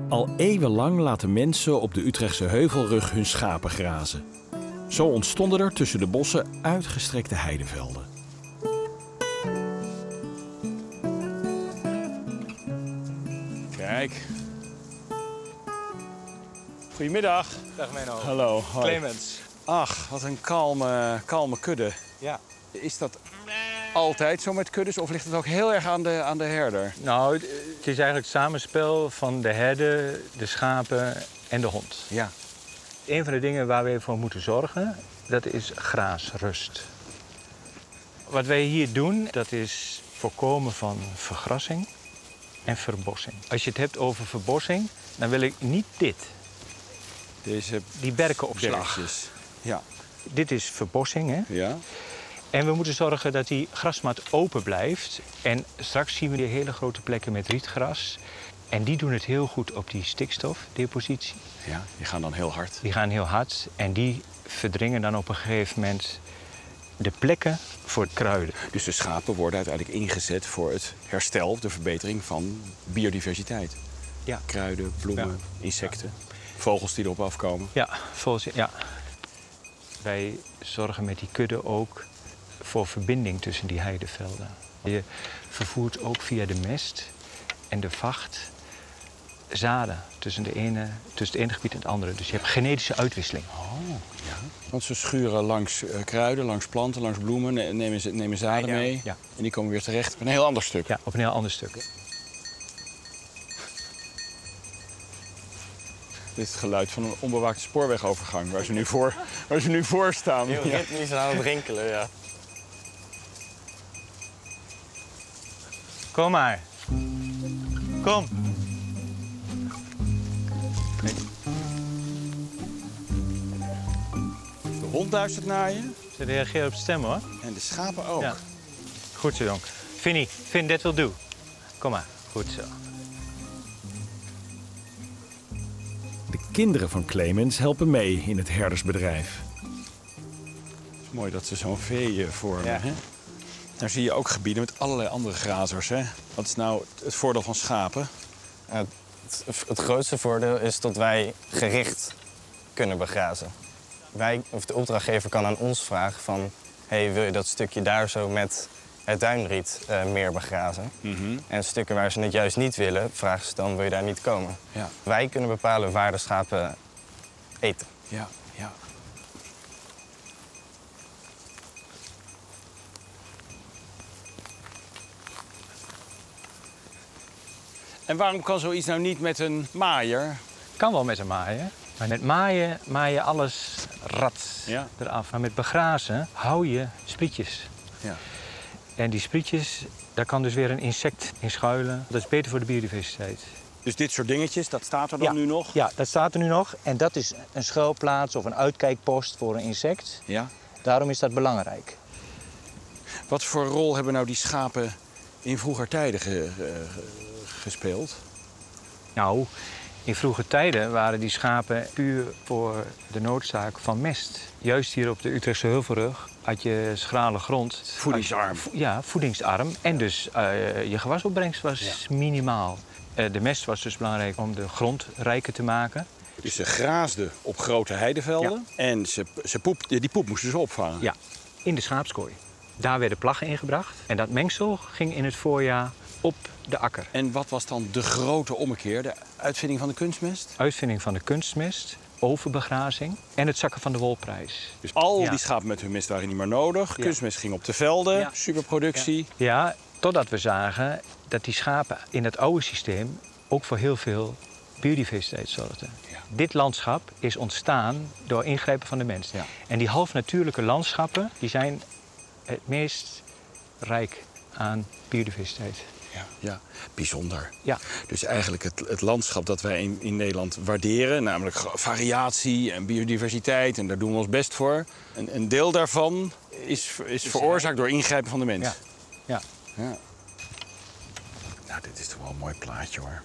Al eeuwenlang laten mensen op de Utrechtse Heuvelrug hun schapen grazen. Zo ontstonden er tussen de bossen uitgestrekte heidevelden. Kijk. Goedemiddag. Dag Menno. Hallo. Hoi. Clemens. Ach, wat een kalme kudde. Ja. Is dat altijd zo met kuddes of ligt het ook heel erg aan de herder? Nou, het is eigenlijk het samenspel van de herder, de schapen en de hond. Ja. Een van de dingen waar we voor moeten zorgen, dat is graasrust. Wat wij hier doen, dat is voorkomen van vergrassing en verbossing. Als je het hebt over verbossing, dan wil ik niet dit. Die berkenopslag. Berkjes. Ja. Dit is verbossing, hè? Ja. En we moeten zorgen dat die grasmat open blijft. En straks zien we die hele grote plekken met rietgras. En die doen het heel goed op die stikstofdepositie. Ja, die gaan dan heel hard. Die gaan heel hard en die verdringen dan op een gegeven moment de plekken voor het kruiden. Dus de schapen worden uiteindelijk ingezet voor het herstel, de verbetering van biodiversiteit. Ja. Kruiden, bloemen, insecten, vogels die erop afkomen. Ja. Wij zorgen met die kudde ook voor verbinding tussen die heidevelden. Je vervoert ook via de mest en de vacht zaden tussen het ene gebied en het andere. Dus je hebt genetische uitwisseling. Oh, ja. Want ze schuren langs kruiden, langs planten, langs bloemen, nemen zaden mee. Ja. En die komen weer terecht op een heel ander stuk. Ja, op een heel ander stuk. Dit is het geluid van een onbewaakte spoorwegovergang waar ze nu voor staan. Heel ritmisch aan het rinkelen, ja. Kom maar. Kom. De hond luistert naar je. Ze reageren op stem, hoor. En de schapen ook. Ja. Goed zo, jong. Vind that will do. Kom maar. Goed zo. De kinderen van Clemens helpen mee in het herdersbedrijf. Het is mooi dat ze zo'n vee vormen. Ja. Hè? Daar zie je ook gebieden met allerlei andere grazers. Hè? Wat is nou het voordeel van schapen? Het grootste voordeel is dat wij gericht kunnen begrazen. De opdrachtgever kan aan ons vragen van... hey, wil je dat stukje daar zo met het duinriet meer begrazen? En stukken waar ze het juist niet willen, vragen ze dan, wil je daar niet komen? Ja. Wij kunnen bepalen waar de schapen eten. Ja, ja. En waarom kan zoiets nou niet met een maaier? Kan wel met een maaien. Maar met maaien maai je alles eraf. Maar met begrazen hou je sprietjes. Ja. En die sprietjes, daar kan dus weer een insect in schuilen. Dat is beter voor de biodiversiteit. Dus dit soort dingetjes, dat staat er dan nu nog? Ja, dat staat er nu nog. En dat is een schuilplaats of een uitkijkpost voor een insect. Ja. Daarom is dat belangrijk. Wat voor rol hebben nou die schapen in vroeger tijden gespeeld? Nou, in vroege tijden waren die schapen puur voor de noodzaak van mest. Juist hier op de Utrechtse Heuvelrug had je schrale grond. Voedingsarm. Ja, voedingsarm. En dus je gewasopbrengst was minimaal. De mest was dus belangrijk om de grond rijker te maken. Dus ze graasden op grote heidevelden en die poep moesten ze opvangen. Ja, in de schaapskooi. Daar werden plaggen ingebracht. En dat mengsel ging in het voorjaar op de akker. En wat was dan de grote ommekeer, de uitvinding van de kunstmest? Uitvinding van de kunstmest, overbegrazing en het zakken van de wolprijs. Dus die schapen met hun mest waren niet meer nodig. Ja. Kunstmest ging op de velden, Ja. superproductie. Ja, totdat we zagen dat die schapen in het oude systeem ook voor heel veel biodiversiteit zorgden. Ja. Dit landschap is ontstaan door ingrijpen van de mens. Ja. En die halfnatuurlijke landschappen die zijn het meest rijk aan biodiversiteit. Ja, bijzonder. Ja. Dus eigenlijk het landschap dat wij in Nederland waarderen, namelijk variatie en biodiversiteit, en daar doen we ons best voor. Een deel daarvan is veroorzaakt door ingrijpen van de mens. Ja. Ja. Nou, dit is toch wel een mooi plaatje, hoor.